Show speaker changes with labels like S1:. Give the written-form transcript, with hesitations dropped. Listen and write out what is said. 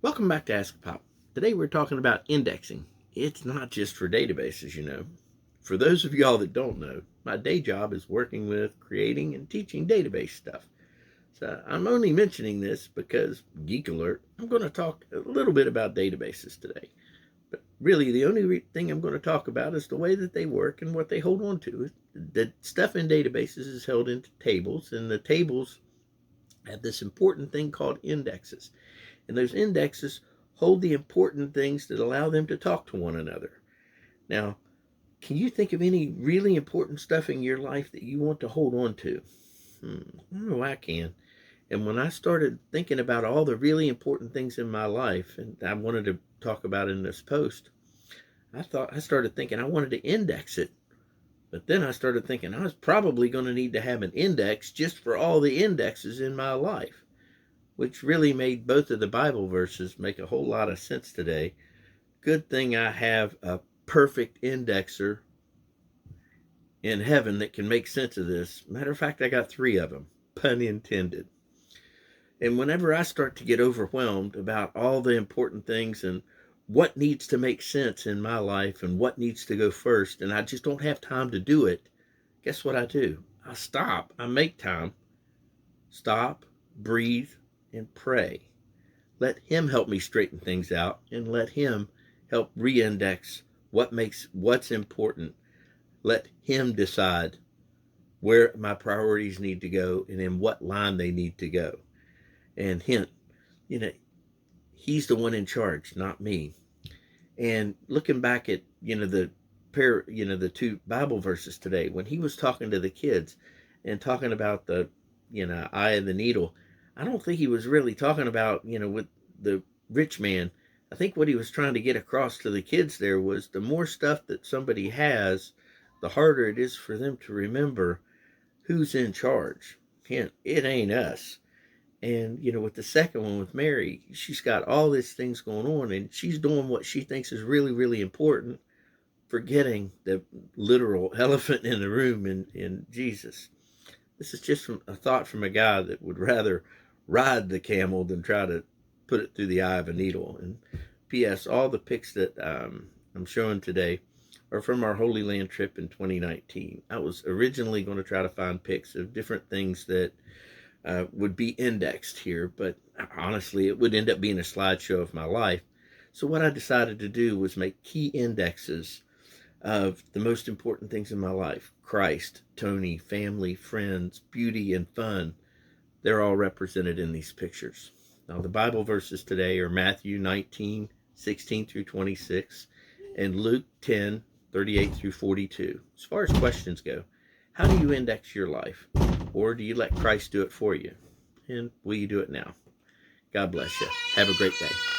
S1: Welcome back to AskAPop. Today we're talking about indexing. It's not just for databases, you know. For those of y'all that don't know, my day job is working with creating and teaching database stuff. So I'm only mentioning this because, geek alert, I'm going to talk a little bit about databases today. But really, the only thing I'm going to talk about is the way that they work and what they hold on to. The stuff in databases is held into tables, and the tables have this important thing called indexes. And those indexes hold the important things that allow them to talk to one another. Now, can you think of any really important stuff in your life that you want to hold on to? I know I can. And when I started thinking about all the really important things in my life, and I wanted to talk about in this post, I started thinking I wanted to index it. But then I started thinking I was probably going to need to have an index just for all the indexes in my life, which really made both of the Bible verses make a whole lot of sense today. Good thing I have a perfect indexer in heaven that can make sense of this. Matter of fact, I got 3 of them, pun intended. And whenever I start to get overwhelmed about all the important things and what needs to make sense in my life and what needs to go first, and I just don't have time to do it, guess what I do? I stop. I make time. Stop, breathe, and pray. Let him help me straighten things out, and let him help re-index what's important. Let him decide where my priorities need to go and in what line they need to go. And hint, you know, he's the one in charge, not me. And looking back at, the 2 Bible verses today, when he was talking to the kids and talking about the, eye of the needle, I don't think he was really talking about, with the rich man. I think what he was trying to get across to the kids there was the more stuff that somebody has, the harder it is for them to remember who's in charge. Hint, it ain't us. And, with the second one with Mary, she's got all these things going on and she's doing what she thinks is really, really important, forgetting the literal elephant in the room in Jesus. This is just a thought from a guy that would rather ride the camel than try to put it through the eye of a needle. And P.S. All the pics that I'm showing today are from our Holy Land trip in 2019. I was originally going to try to find pics of different things that would be indexed here, but honestly, it would end up being a slideshow of my life. So what I decided to do was make key indexes of the most important things in my life. Christ, Tony, family, friends, beauty, and fun. They're all represented in these pictures. Now, the Bible verses today are Matthew 19:16 through 26, and Luke 10:38 through 42. As far as questions go, how do you index your life? Or do you let Christ do it for you? And will you do it now? God bless you. Have a great day.